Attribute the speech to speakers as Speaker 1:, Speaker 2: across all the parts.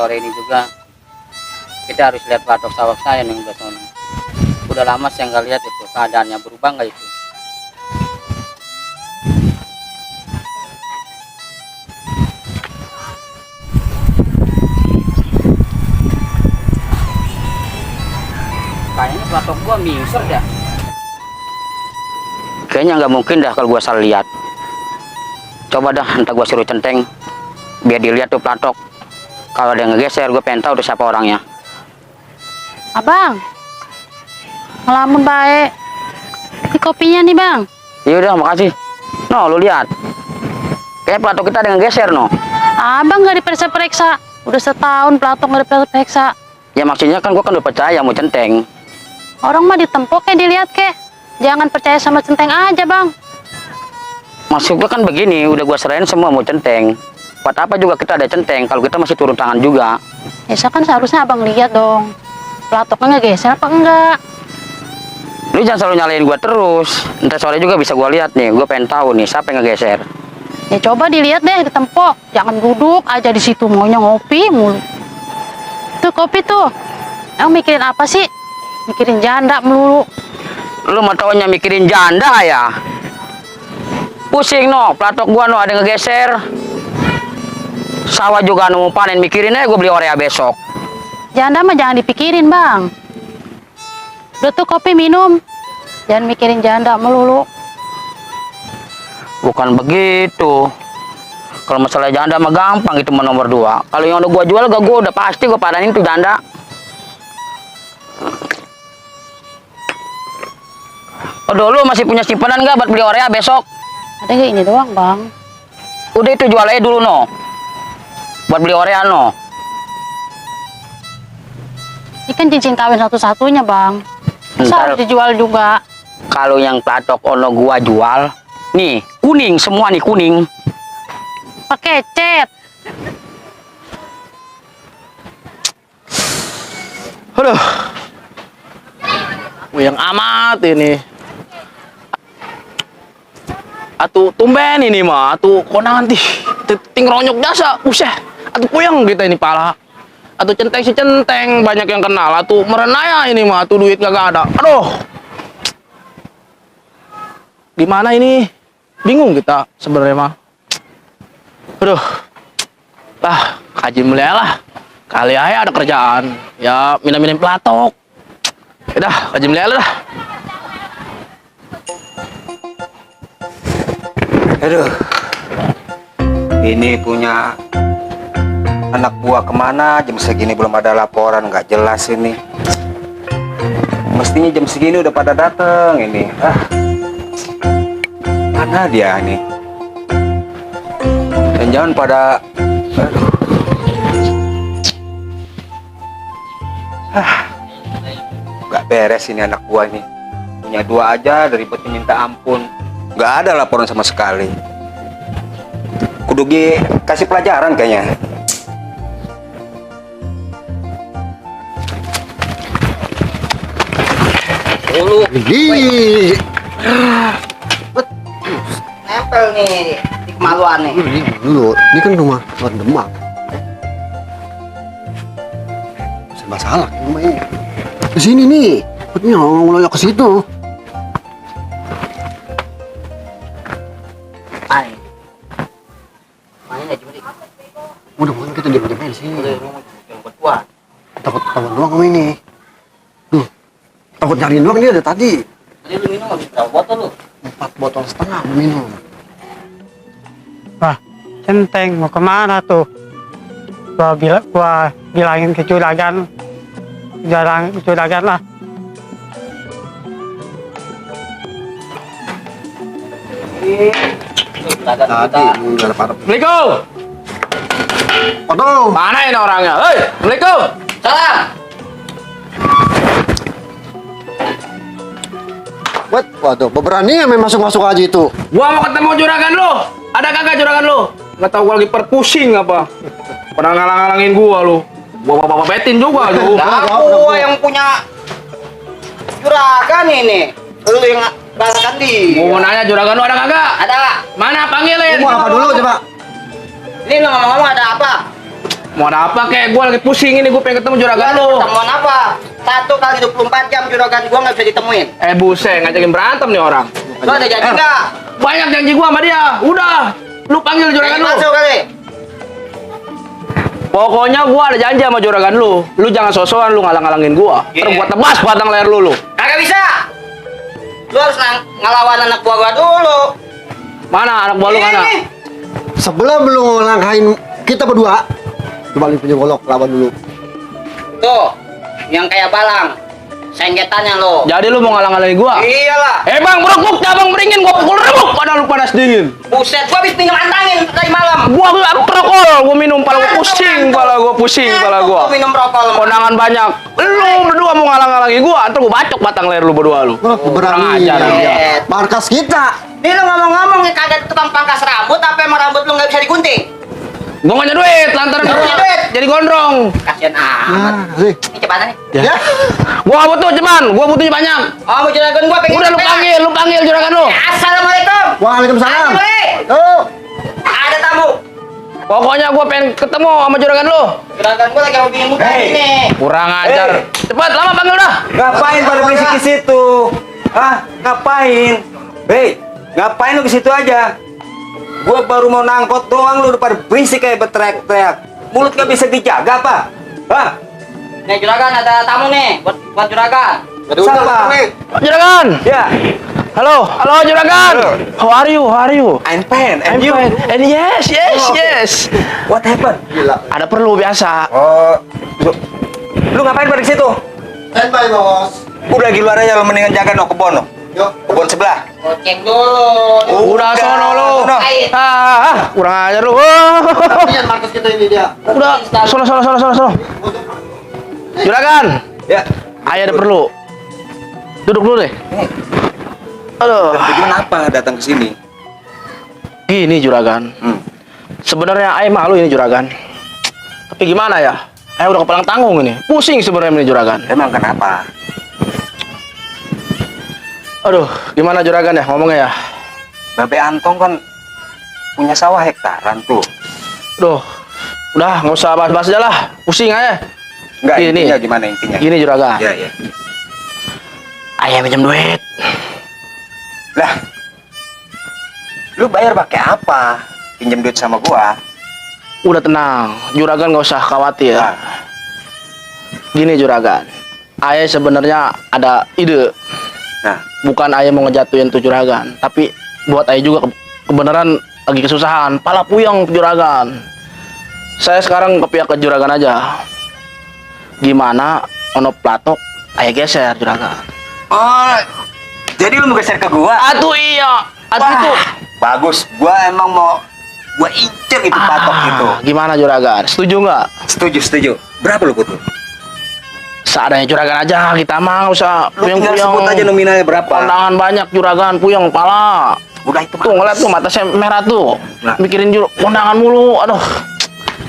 Speaker 1: sore ini juga kita harus lihat patok sawah saya nih udah sono. Udah lama saya nggak lihat itu keadaannya berubah nggak itu. Kayaknya patok gua mingser dah. Kayaknya nggak mungkin dah kalau gua salah lihat. Coba dah, entah gua suruh centeng biar dilihat tuh platok. Kalau ada yang ngegeser, gue pengen tahu tuh siapa orangnya.
Speaker 2: Abang, ngelamun baik. Ini kopinya nih bang.
Speaker 1: Iya udah, makasih. No, lu lihat. Kayak platok kita ada yang ngegeser, no.
Speaker 2: Abang nggak diperiksa-periksa. Udah setahun platok nggak diperiksa.
Speaker 1: Ya maksudnya kan gue kan udah percaya mau centeng.
Speaker 2: Orang mah ditempok kayak dilihat kek. Jangan percaya sama centeng aja bang.
Speaker 1: Maksud gue kan begini, udah gue serahin semua mau centeng. Buat apa juga kita ada centeng kalau kita masih turun tangan juga.
Speaker 2: Ya kan seharusnya abang lihat dong. Platoknya ngegeser apa enggak?
Speaker 1: Lu jangan selalu nyalain gue terus. Ntar sore juga bisa gue lihat nih. Gue pengen tahu nih siapa yang ngegeser.
Speaker 2: Ya coba dilihat deh ditempok. Jangan duduk aja di situ maunya ngopi mulu. Tuh kopi tuh. Emang mikirin apa sih? Mikirin janda melulu.
Speaker 1: Lu mau taunya mikirin janda ya? Pusing no, platok gua no ada yang ngegeser. Sawah juga mau panen, mikirin aja gue beli Orea besok.
Speaker 2: Janda mah jangan dipikirin bang. Udah tuh kopi minum. Jangan mikirin janda melulu.
Speaker 1: Bukan begitu. Kalau masalah janda mah gampang, itu mah nomor 2. Kalau yang udah gua jual gak, gua udah pasti gua padanin tuh janda. Oh dulu masih punya simpanan gak buat beli Orea besok?
Speaker 2: Ada nggak ini doang bang?
Speaker 1: Udah itu jual aja dulu no. Buat beli Orea no.
Speaker 2: Ini kan cincin kawin satu-satunya bang. Masa harus dijual juga?
Speaker 1: Kalau yang platok ono gua jual, nih kuning semua nih kuning.
Speaker 2: Pakai cat.
Speaker 3: Aduh, yang amat ini. Atuh tumben ini mah, atuh konangan ting ronyok jasa, usah. Atuh puyeng kita ini pala. Atuh centeng si centeng banyak yang kenal. Atuh merenaya ini mah, atuh duit kagak ada. Aduh, gimana ini? Bingung kita sebenarnya mah. Aduh, kaji mulia lah. Kali aja ada kerjaan, ya minum-minum platok. Udah, kaji mulia lah.
Speaker 4: Aduh, ini punya anak buah kemana jam segini belum ada laporan, nggak jelas ini. Mestinya jam segini udah pada dateng ini. Mana dia nih? Dan jangan pada, nggak beres ini anak buah ini. Punya 2 aja, ribetnya minta ampun. Nggak ada laporan sama sekali. Kudu kasih pelajaran kayaknya.
Speaker 1: Dulu.
Speaker 5: Nempel nih di kemaluan nih.
Speaker 6: Ini kan rumah Tuan Demak. Serba salah rumah ini. Ke sini nih. Putnya mulai ke situ.
Speaker 5: Ay. Main aja beri.
Speaker 6: Udah bukan kita diam-diam di sini.
Speaker 5: Yang berdua.
Speaker 6: Takut ketahuan doang kamu ini. Duh, takut nyariin doang dia dari tadi.
Speaker 5: Tadi lu minum habis berapa botol lu?
Speaker 6: 4,5 botol minum.
Speaker 7: Wah, centeng mau kemana tuh? Gua bilangin ke juragan, juragan lah.
Speaker 6: Tadi nggak ada parah.
Speaker 3: Assalamualaikum.
Speaker 6: Aduh,
Speaker 3: Mana ini orangnya? Hei, Assalamualaikum.
Speaker 5: Salam.
Speaker 6: waduh, berani ya main masuk-masuk aja itu.
Speaker 3: Gua mau ketemu juragan lu. Ada kagak juragan lu? Nggak tahu gua lagi perpusing apa. Pernah ngalang-ngalangin gua lu. Gua betin juga lu.
Speaker 5: Aku yang punya juragan ini. Lu yang rasakan di.
Speaker 3: Gua mau nanya juragan lu ada kagak?
Speaker 5: Ada.
Speaker 3: Mana panggilin?
Speaker 6: Mau apa dulu coba?
Speaker 5: Ini lu ngomong-ngomong ada apa?
Speaker 3: Mau ada apa kek? Gue lagi pusing ini, gue pengen ketemu juragan lu.
Speaker 5: Ketemuan apa? 1 kali 24 jam juragan gua nggak bisa ditemuin.
Speaker 3: Buset, ngajakin berantem nih orang.
Speaker 5: Lu ada janji nggak?
Speaker 3: Banyak janji gua sama dia. Udah, lu panggil juragan
Speaker 5: Janji
Speaker 3: lu.
Speaker 5: masuk kali.
Speaker 3: Pokoknya gua ada janji sama juragan lu. Lu jangan sosokan lu ngalang-ngalangin gua.
Speaker 5: Iya.
Speaker 3: Terus gua tebas batang leher lu.
Speaker 5: Kagak bisa. Lu harus ngelawan anak buah gua dulu.
Speaker 3: Mana anak buah lu mana?
Speaker 5: Ini.
Speaker 6: Sebelum lu ngelangkahin kita berdua, coba lu punya golok lawan dulu.
Speaker 5: Tuh, yang kayak balang. Senggetannya lo.
Speaker 3: Jadi lu mau ngalang-ngalangin gua?
Speaker 5: Iyalah.
Speaker 3: Bang, berukuk cabang beringin gua pukul remuk padahal lu panas dingin.
Speaker 5: Buset, gua habis minum antangin tadi malam.
Speaker 3: Gua prokol, gua minum pala gua pusing, pala gua.
Speaker 5: Minum rokok.
Speaker 3: Kondangan banyak. Lu berdua mau ngalang-ngalangin gua, ntar gua bacok batang leher lu berdua lu.
Speaker 6: Berani
Speaker 3: ajar dia.
Speaker 6: markas kita.
Speaker 5: Ini lu ngomong-ngomong nih kagak tukang pangkas rambut, apa emang rambut lu nggak bisa digunting?
Speaker 3: Gua nggak punya duit, lantaran
Speaker 5: Nggak punya duit.
Speaker 3: jadi gondrong.
Speaker 5: Kasian amat.
Speaker 6: Sih.
Speaker 5: Ini cepetan nih.
Speaker 6: Ya.
Speaker 3: Gua nggak butuh cuman, gua butuhnya banyak.
Speaker 5: Oh, mau juragan gua pengen.
Speaker 3: Udah lu panggil juragan lu.
Speaker 5: Assalamualaikum.
Speaker 6: Waalaikumsalam.
Speaker 5: Boleh.
Speaker 6: Oh.
Speaker 5: Ada tamu.
Speaker 3: Pokoknya gua pengen ketemu sama juragan lu.
Speaker 5: Juragan gua lagi mau bikin muka ini.
Speaker 3: Kurang ajar. Cepat, lama panggil dah.
Speaker 4: Ngapain pada berisik ke situ? Hah? Ngapain? Hei, ngapain lu ke situ aja? Gua baru mau nangkot doang lu udah pada berisik kayak berteriak-teriak. Mulut gak bisa dijaga apa? Hah?
Speaker 5: Nih juragan ada tamu nih buat juragan.
Speaker 4: Siapa?
Speaker 3: Juragan.
Speaker 4: Ya,
Speaker 3: Halo juragan.
Speaker 4: Halo.
Speaker 3: How are you?
Speaker 4: I'm fine.
Speaker 3: I'm
Speaker 4: And you?
Speaker 3: fine. And yes.
Speaker 4: Oh, okay. What happened?
Speaker 3: Ada perlu biasa.
Speaker 4: Oh, lu ngapain pada ke situ?
Speaker 6: Standby, bos.
Speaker 4: Udah lagi luar aja, lu mendingan jaga no kebon no.
Speaker 6: Yuk.
Speaker 4: Kebon sebelah.
Speaker 5: Goceng dulu.
Speaker 3: Udah sono lu.
Speaker 4: Sono.
Speaker 3: Kurang ajar lu.
Speaker 6: Lihat markas kita ini dia.
Speaker 3: Udah, sono. Juragan,
Speaker 4: Ya.
Speaker 3: ayah ada perlu. Duduk dulu deh. Aduh,
Speaker 4: Tujuan apa datang ke sini?
Speaker 3: gini juragan. Sebenarnya ayah malu ini juragan. Tapi gimana ya? Ayah udah kepalang tanggung ini. Pusing sebenarnya ini juragan.
Speaker 4: Emang kenapa?
Speaker 3: Aduh, gimana juragan ya ngomongnya ya?
Speaker 4: Babe Antong kan punya sawah hektaran tuh.
Speaker 3: Duh, udah nggak usah bahas-bahas aja lah. Pusing aja.
Speaker 4: Enggak,
Speaker 3: Gini.
Speaker 4: intinya gimana intinya?
Speaker 3: Gini juragan.
Speaker 4: Ya, ya.
Speaker 3: Ayah pinjam duit.
Speaker 4: Lah, lu bayar pakai apa? Pinjam duit sama gua.
Speaker 3: Udah tenang, juragan nggak usah khawatir.
Speaker 4: Nah,
Speaker 3: Gini juragan, ayah sebenarnya ada ide.
Speaker 4: nah,
Speaker 3: Bukan ayah mau ngejatuhin tuh juragan, tapi buat ayah juga kebenaran lagi kesusahan. Pala puyeng tuh juragan. Saya sekarang ke pihak ke juragan aja. Gimana ono platok ayah geser juragan.
Speaker 4: oh, jadi lu mau geser ke gua?
Speaker 3: Aduh iya, aduh
Speaker 4: Wah,
Speaker 3: itu.
Speaker 4: bagus. Gua emang mau gua incer itu patok itu.
Speaker 3: Gimana juragan? Setuju nggak?
Speaker 4: Setuju. Berapa lu butuh?
Speaker 3: Seadanya juragan aja, kita mah nggak usah
Speaker 4: Lu tinggal sebut aja nominalnya berapa.
Speaker 3: Kondangan banyak juragan, puyeng pala.
Speaker 4: Udah itu
Speaker 3: Tuh ngeliat tuh mata saya merah tuh.
Speaker 4: Nah.
Speaker 3: Mikirin kondangan mulu, aduh.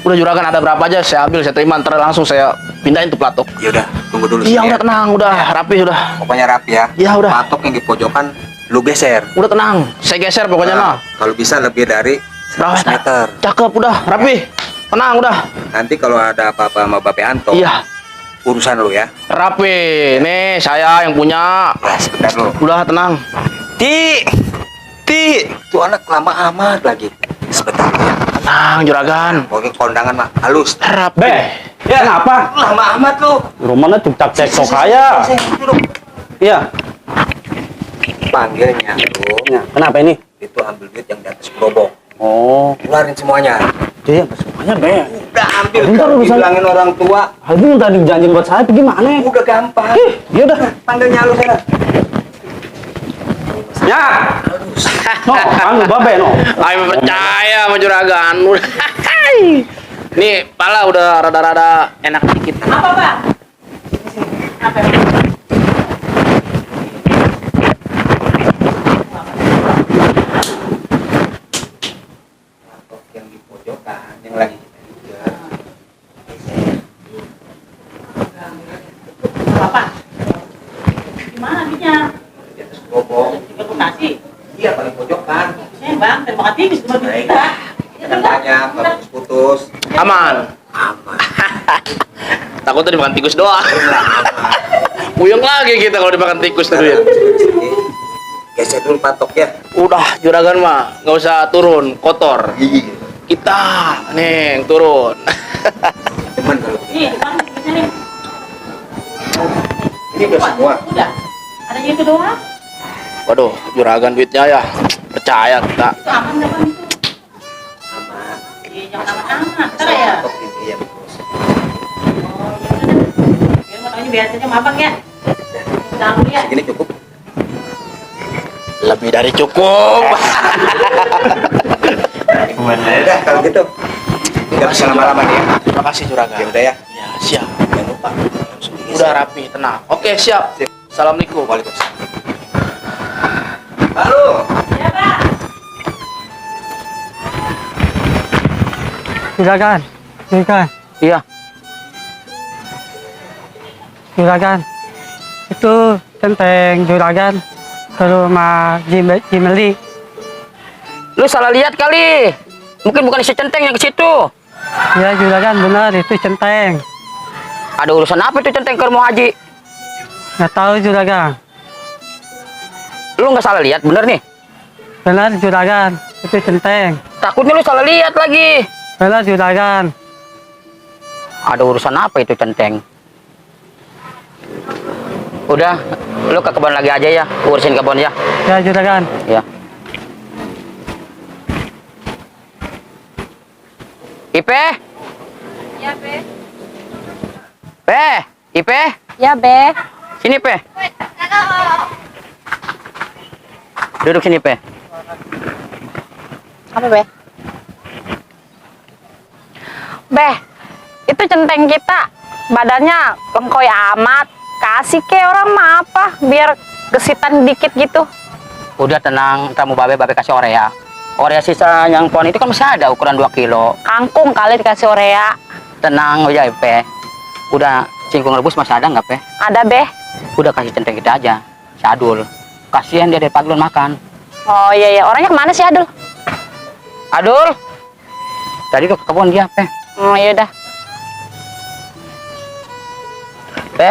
Speaker 3: Udah juragan ada berapa aja saya ambil, saya terima, ntar langsung saya pindahin tuh platok.
Speaker 4: Ya udah, tunggu dulu
Speaker 3: Iya
Speaker 4: sini
Speaker 3: udah
Speaker 4: ya.
Speaker 3: tenang, udah rapi udah.
Speaker 4: Pokoknya rapi ya.
Speaker 3: Iya, udah.
Speaker 4: Patok yang di pojokan lu geser.
Speaker 3: Udah tenang, saya geser pokoknya
Speaker 4: Nah,
Speaker 3: mah.
Speaker 4: kalau bisa lebih dari 100 meter.
Speaker 3: Cakep udah, rapi. Tenang udah.
Speaker 4: Nanti kalau ada apa-apa sama Bape Anto,
Speaker 3: Iya,
Speaker 4: urusan lu ya.
Speaker 3: rapi. Nih saya yang punya.
Speaker 4: Ya, sebentar lu.
Speaker 3: Udah tenang.
Speaker 4: Ti, itu anak lama amat lagi. Sebentar ya.
Speaker 3: Tenang juragan.
Speaker 4: Pokoknya kondangan mah halus.
Speaker 3: Rapi.
Speaker 4: Ya, kenapa? Lama amat lu.
Speaker 7: Rumahnya cuk-cak cekcok aja.
Speaker 4: Duduk.
Speaker 7: Iya.
Speaker 4: Panggilnya lu.
Speaker 7: Kenapa ini?
Speaker 4: Itu ambil duit yang di atas gerobak.
Speaker 7: Oh,
Speaker 4: Keluarin semuanya.
Speaker 7: dia semuanya be.
Speaker 4: Udah ambil,
Speaker 7: Bentar,
Speaker 4: kalau
Speaker 7: urusan-
Speaker 4: dibilangin orang tua.
Speaker 7: Itu udah dijanjin buat saya, gimana?
Speaker 4: Udah gampang.
Speaker 7: Ya udah.
Speaker 4: Panggilnya lu sana.
Speaker 7: Ya. No, anu babe no.
Speaker 3: Ayo percaya sama juragan. Nih, pala udah rada-rada enak dikit.
Speaker 2: Apa, Pak? Apa?
Speaker 4: Patok yang di pojokan, yang lagi kita kejar.
Speaker 2: Apa? Gimana artinya?
Speaker 4: Di atas gerobak.
Speaker 2: Juga Bekasi.
Speaker 4: Iya, paling pojokan.
Speaker 2: Bang, terima kasih bisa kita.
Speaker 4: Kan banyak, nggak putus-putus.
Speaker 3: Aman.
Speaker 4: Aman.
Speaker 3: Takutnya dimakan tikus doang. Puyeng lagi kita kalau dimakan tikus tuh ya.
Speaker 4: Geser dulu patoknya.
Speaker 3: Udah juragan mah nggak usah turun, kotor. Kita nih yang turun.
Speaker 4: Cuman kalau
Speaker 2: Nih, Bang, sini.
Speaker 4: ini udah semua.
Speaker 2: Udah. Ada itu doang.
Speaker 3: Waduh, juragan duitnya ya. Percaya kita.
Speaker 2: Itu aman enggak, Bang? Iya, jangan aman-aman. Ntar ya.
Speaker 4: Patok ini ya.
Speaker 2: Oh, iya udah. Biar motornya biar aja sama Abang ya. Tahu ya.
Speaker 4: Segini cukup.
Speaker 3: Lebih dari cukup.
Speaker 4: Udah kalau gitu. Nggak bisa lama-lama nih ya.
Speaker 3: Terima kasih juragan.
Speaker 4: Ya udah ya.
Speaker 3: Ya, siap.
Speaker 4: Jangan lupa. Langsung digeser.
Speaker 3: Udah rapi, tenang. Oke, siap.
Speaker 4: Sip.
Speaker 3: Assalamualaikum.
Speaker 4: Waalaikumsalam. Halo.
Speaker 2: Ya, Pak.
Speaker 7: Juragan, juragan,
Speaker 1: Iya.
Speaker 7: juragan. Itu centeng juragan ke rumah Jimeli.
Speaker 1: Lu salah lihat kali. Mungkin bukan si centeng yang ke situ.
Speaker 7: Ya juragan benar itu centeng.
Speaker 1: Ada urusan apa itu centeng ke rumah Haji?
Speaker 7: Nggak tahu juragan.
Speaker 1: Lu nggak salah lihat, bener nih.
Speaker 7: Benar juragan itu centeng.
Speaker 1: Takutnya lu salah lihat lagi.
Speaker 7: Benar juragan.
Speaker 1: Ada urusan apa itu centeng? Udah, lu ke kebun lagi aja ya, urusin kebun ya.
Speaker 7: Ya juragan.
Speaker 1: Ya. Ipe,
Speaker 2: Ya, Be.
Speaker 1: Pe, Ipe,
Speaker 2: Ya, Be.
Speaker 1: sini Pe. Duduk sini Pe.
Speaker 2: Apa, Be? Be, itu centeng kita. Badannya lengkoy amat. Kasih ke orang mah apa? Biar gesitan dikit gitu.
Speaker 1: Udah tenang, kamu babe kasih Orea. Orea sisa yang pohon itu kan masih ada ukuran 2 kilo.
Speaker 2: Kangkung kali dikasih Orea.
Speaker 1: Tenang aja Pe. Udah singkong rebus masih ada nggak Pe?
Speaker 2: Ada, Be.
Speaker 1: Udah kasih centeng kita aja. Si Adul. Kasihan dia dari pagi belum makan.
Speaker 2: Oh iya ya, orangnya kemana sih Adul?
Speaker 1: Adul. Tadi tuh ke kebun dia, Pe.
Speaker 2: Oh iya dah.
Speaker 1: Pe,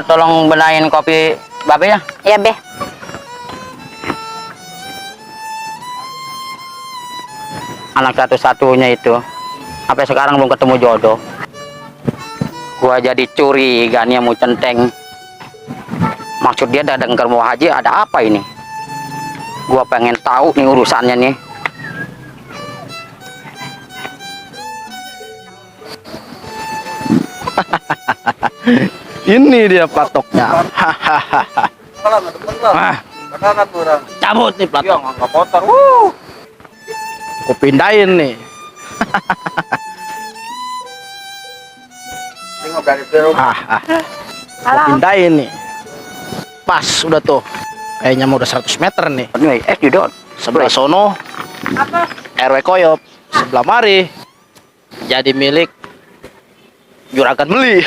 Speaker 1: tolong benahin kopi babe ya.
Speaker 2: Ya, Be.
Speaker 1: Anak satu-satunya itu. Sampai sekarang belum ketemu jodoh. Gua jadi curiga nih mau centeng. Maksud dia datang ke rumah Haji ada apa ini? Gua pengen tahu nih urusannya nih.
Speaker 3: Ini dia platoknya. Wah, cabut nih platok.
Speaker 5: Nggak kotor.
Speaker 3: Aku pindahin nih.
Speaker 5: Tengok dari Peru.
Speaker 3: Aku pindahin nih. Pas udah tuh. Kayaknya mau udah 100 meter nih.
Speaker 1: Anyway, Didot.
Speaker 3: Sebelah sono RW Koyop, sebelah mari jadi milik juragan Meli.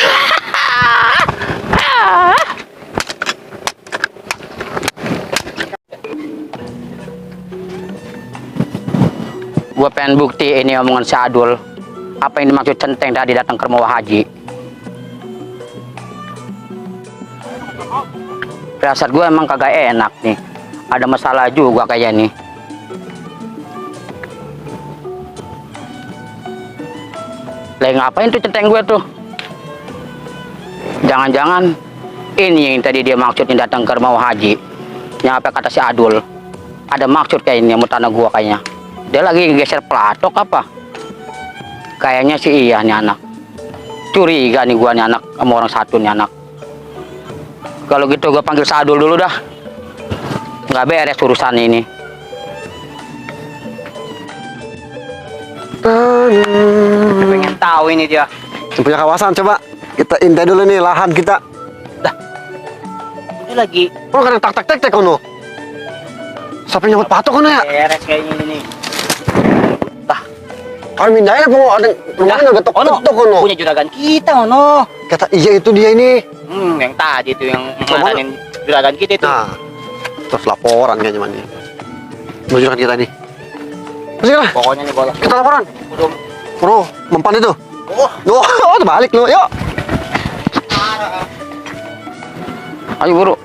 Speaker 1: Gua pengen bukti ini omongan si Adul. Apa yang dimaksud centeng tadi datang ke rumah Haji? Perasaan gue emang kagak enak nih. Ada masalah juga kayak nih. Lagi ngapain tuh centeng gue tuh? Jangan-jangan ini yang tadi dia maksudnya datang ke rumah Haji. Yang apa kata si Adul? Ada maksud kayak ini mau tanah gua kayaknya. Dia lagi geser pelatok apa? Kayaknya sih iya nih anak. Curiga nih gua nih anak sama orang satu nih anak. Kalau gitu gua panggil si Adul dulu dah. Nggak beres urusan ini.
Speaker 5: Pengen tahu ini dia.
Speaker 6: Punya kawasan coba kita intai dulu nih lahan kita.
Speaker 5: Ini lagi
Speaker 6: Oh kan tak kono. Siapa yang nyambut patok kono ya?
Speaker 5: beres kayaknya ini nih.
Speaker 6: Kalau mindahin apa ada rumahnya nggak ketok kono.
Speaker 5: Punya juragan kita, Ono.
Speaker 6: Kata iya itu dia ini.
Speaker 5: Yang tadi tuh yang ngatanin juragan kita itu.
Speaker 6: Nah, terus laporan kayaknya mandi. Menunjukkan kita nih. Masih lah,
Speaker 5: Pokoknya nih bola.
Speaker 6: kita laporan.
Speaker 5: Belum.
Speaker 6: Bro, mempan itu. Oh, terbalik lu, yuk.
Speaker 1: Ayo buru.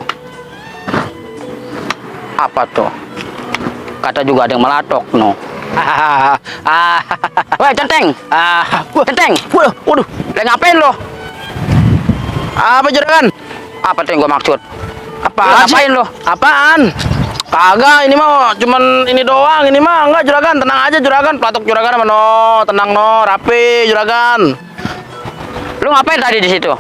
Speaker 1: Apa tuh? Kata juga ada yang melatok, no. Woi, centeng. Centeng.
Speaker 3: Waduh.
Speaker 1: Lagi ngapain lo?
Speaker 3: Apa juragan?
Speaker 1: Apa tuh yang gua maksud?
Speaker 3: Apaan
Speaker 1: Ngapain
Speaker 3: sih?
Speaker 1: lo?
Speaker 3: Apaan? Kagak, ini mah cuman ini doang. Ini mah enggak juragan, tenang aja juragan. Pelatuk juragan sama no, tenang no, rapi juragan.
Speaker 1: Lu ngapain tadi di situ?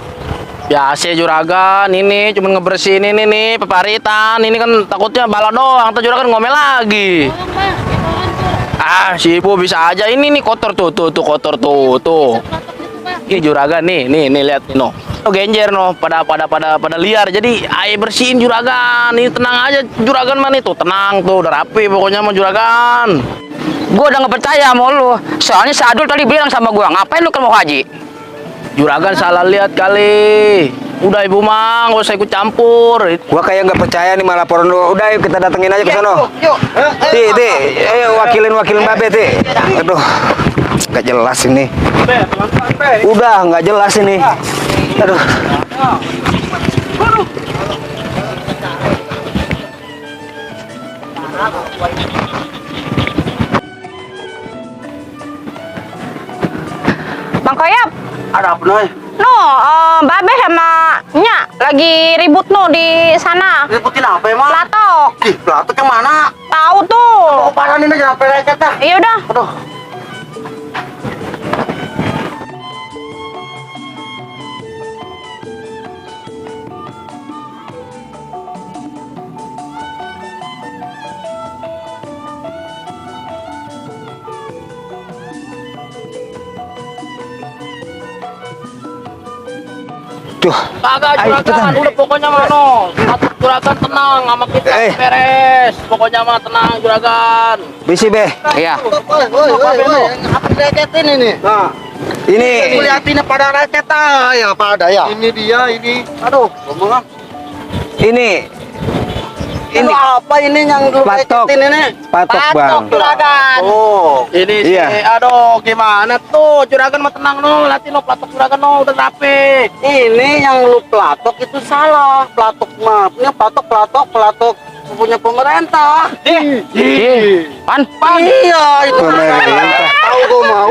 Speaker 3: Biasa juragan, ini cuman ngebersihin ini nih peparitan. Ini kan takutnya bala doang, ntar juragan ngomel lagi. Si ibu bisa aja. Ini nih kotor tuh kotor tuh. Ini juragan nih lihat nih no. Oh, genjer no, pada liar. Jadi air bersihin juragan. Ini tenang aja juragan mah nih tuh, tenang tuh, udah rapi pokoknya mah juragan.
Speaker 1: Gua udah nggak percaya sama lu. Soalnya si Adul tadi bilang sama gua, ngapain lu ke rumah Haji?
Speaker 3: Juragan salah lihat kali. Udah ibu mang, gak usah ikut campur.
Speaker 4: Gua kayak nggak percaya nih malah laporan lu. Udah yuk kita datengin aja ke sono.
Speaker 5: Yuk.
Speaker 4: Ti, ayo wakilin Babe, Ti. Aduh, nggak jelas ini. Udah nggak jelas ini. Aduh.
Speaker 8: Bang Koyap,
Speaker 5: Ada apa nih?
Speaker 8: no, Babe sama Nya lagi ribut no di sana.
Speaker 5: Ributin apa emang?
Speaker 8: Platok,
Speaker 5: Ih, pelatuk yang mana?
Speaker 8: tahu tuh.
Speaker 5: Oh, parah ini kenapa lecet dah?
Speaker 8: Iya udah.
Speaker 5: Aduh.
Speaker 4: Duh.
Speaker 3: Kagak
Speaker 4: Ayo,
Speaker 3: juragan,
Speaker 4: cepetan.
Speaker 3: udah pokoknya mah no. Pelatuk juragan tenang sama kita beres. Pokoknya mah tenang juragan.
Speaker 4: Bisi, Be.
Speaker 1: Iya.
Speaker 5: Woi, apa lecetin ini? Nah,
Speaker 4: Ini
Speaker 5: liatinnya pada lecet ya pada ya. Ini dia ini. Aduh, ngomong
Speaker 4: ini
Speaker 5: ini apa ini yang lu
Speaker 4: Patok.
Speaker 5: lecetin ini?
Speaker 4: patok, Bang.
Speaker 8: Juragan.
Speaker 5: Oh,
Speaker 3: Ini sih,
Speaker 4: Iya.
Speaker 3: aduh gimana tuh juragan mah tenang no. Liatin no, pelatuk juragan no, udah rapi.
Speaker 5: ini yang lu pelatok itu salah. Pelatok mah, ini pelatok punya pemerintah.
Speaker 1: Pan.
Speaker 5: Iya, itu
Speaker 4: Pemerintah.
Speaker 5: tahu gua mau.